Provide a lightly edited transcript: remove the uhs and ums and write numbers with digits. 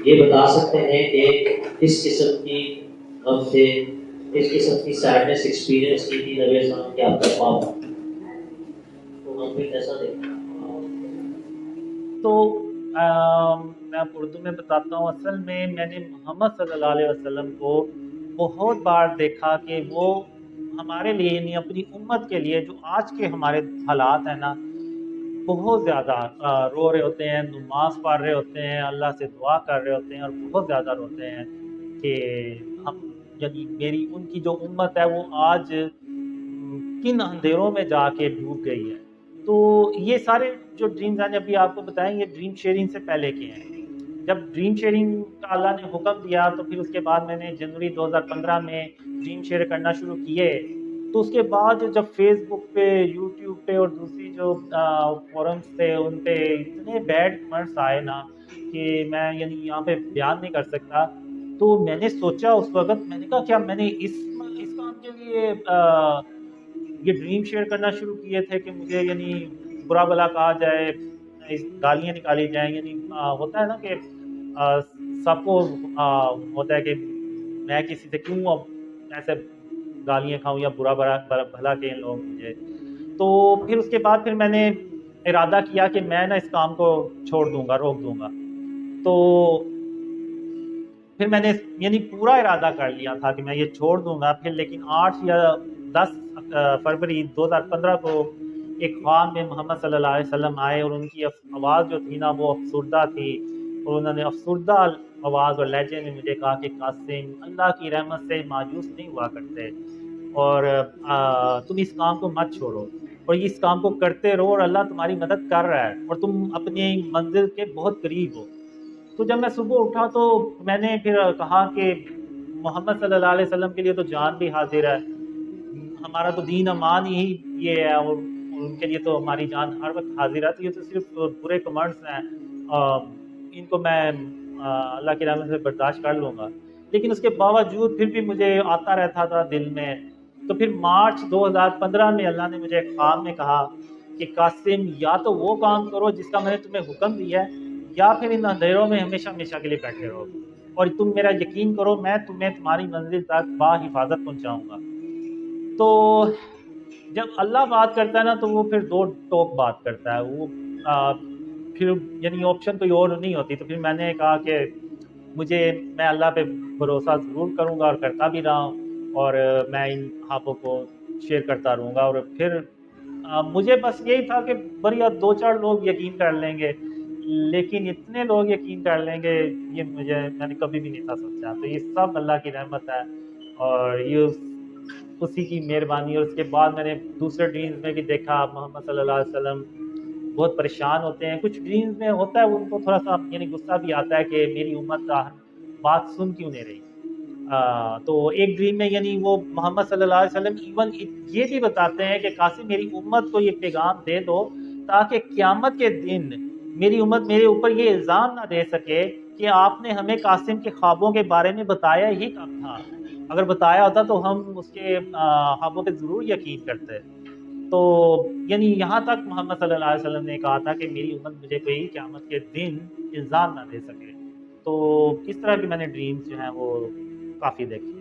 یہ بتا سکتے ہیں کہ کس قسم کی غم سے، کس قسم کی سیڈنس ایکسپیرینس کی تھی نبی السلام کے آپ کا پاپ، تو غم بھی کیسا دیکھا؟ تو میں آپ کو اردو میں بتاتا ہوں. اصل میں نے محمد صلی اللہ علیہ وسلم کو بہت بار دیکھا کہ وہ ہمارے لیے یعنی اپنی امت کے لیے جو آج کے ہمارے حالات ہیں نا، بہت زیادہ رو رہے ہوتے ہیں، نماز پڑھ رہے ہوتے ہیں، اللہ سے دعا کر رہے ہوتے ہیں اور بہت زیادہ روتے ہیں کہ ہم یعنی میری ان کی جو امت ہے وہ آج کن اندھیروں میں جا کے ڈوب گئی ہے. تو یہ سارے جو ڈریمز ہیں ابھی آپ کو بتائیں، یہ ڈریم شیئرنگ سے پہلے کے ہیں. جب ڈریم شیئرنگ کا اللہ نے حکم دیا تو پھر اس کے بعد میں نے جنوری 2015 میں ڈریم شیئر کرنا شروع کیے. تو اس کے بعد جب فیس بک پہ، یوٹیوب پہ اور دوسری جو فورمز تھے ان پہ اتنے بیڈ کمنٹس آئے نا کہ میں یعنی یہاں پہ بیان نہیں کر سکتا. تو میں نے سوچا اس وقت، میں نے کہا کیا میں نے اس کام کے لیے یہ ڈریم شیئر کرنا شروع کیے تھے کہ مجھے یعنی برا بلا کہا جائے، گالیاں نکالی جائیں. یعنی ہوتا ہے نا کہ سب کو ہوتا ہے کہ میں کسی سے کیوں اب ایسے گالیاں کھاؤں یا برا بھلا کہیں لوگ مجھے. تو پھر اس کے بعد پھر میں نے ارادہ کیا کہ میں نا اس کام کو چھوڑ دوں گا، روک دوں گا. تو پھر میں نے یعنی پورا ارادہ کر لیا تھا کہ میں یہ چھوڑ دوں گا. پھر لیکن 8 یا 10 فروری 2015 کو ایک خواب میں محمد صلی اللہ علیہ وسلم آئے اور ان کی آواز جو تھی نا وہ افسردہ تھی، اور انہوں نے افسردہ آواز اور لہجے میں مجھے کہا کہ قاسم، اللہ کی رحمت سے مایوس نہیں ہوا کرتے، اور تم اس کام کو مت چھوڑو اور اس کام کو کرتے رہو، اور اللہ تمہاری مدد کر رہا ہے اور تم اپنی منزل کے بہت قریب ہو. تو جب میں صبح اٹھا تو میں نے پھر کہا کہ محمد صلی اللہ علیہ وسلم کے لیے تو جان بھی حاضر ہے، ہمارا تو دین امان ہی یہ ہے، اور ان کے لیے تو ہماری جان ہر وقت حاضر ہے. تو یہ تو صرف برے کمنٹس ہیں، ان کو میں اللہ کی رحمت سے برداشت کر لوں گا. لیکن اس کے باوجود پھر بھی مجھے آتا رہتا تھا دل میں. تو پھر مارچ 2015 میں اللہ نے مجھے خواب میں کہا کہ قاسم، یا تو وہ کام کرو جس کا میں نے تمہیں حکم دیا ہے، یا پھر ان اندھیروں میں ہمیشہ ہمیشہ کے لیے بیٹھے رہو، اور تم میرا یقین کرو میں تمہیں تمہاری منزل تک باحفاظت پہنچاؤں گا. تو جب اللہ بات کرتا ہے نا تو وہ پھر دو ٹوک بات کرتا ہے. وہ پھر یعنی آپشن کوئی اور نہیں ہوتی. تو پھر میں نے کہا کہ میں اللہ پہ بھروسہ ضرور کروں گا اور کرتا بھی رہا ہوں، اور میں ان خوابوں کو شیئر کرتا رہوں گا. اور پھر مجھے بس یہی تھا کہ بڑھیا 2-4 لوگ یقین کر لیں گے، لیکن اتنے لوگ یقین کر لیں گے یہ میں نے کبھی بھی نہیں تھا سوچا. تو یہ سب اللہ کی رحمت ہے اور یہ اسی کی مہربانی. اور اس کے بعد میں نے دوسرے ڈرینز میں بھی دیکھا محمد صلی اللہ علیہ وسلم بہت پریشان ہوتے ہیں. کچھ ڈرینز میں ہوتا ہے ان کو تھوڑا سا یعنی غصہ بھی آتا ہے کہ میری امت کا بات سن کیوں نہیں رہی. تو ایک ڈریم میں یعنی وہ محمد صلی اللہ علیہ وسلم ایون یہ بھی بتاتے ہیں کہ قاسم میری امت کو یہ پیغام دے دو تاکہ قیامت کے دن میری امت میرے اوپر یہ الزام نہ دے سکے کہ آپ نے ہمیں قاسم کے خوابوں کے بارے میں بتایا ہی کب تھا. اگر بتایا ہوتا تو ہم اس کے خوابوں پہ ضرور یقین کرتے. تو یعنی یہاں تک محمد صلی اللہ علیہ وسلم نے کہا تھا کہ میری امت مجھے کوئی قیامت کے دن الزام نہ دے سکے. تو اس طرح کے میں نے ڈریمز جو ہیں وہ کافی دیکھے.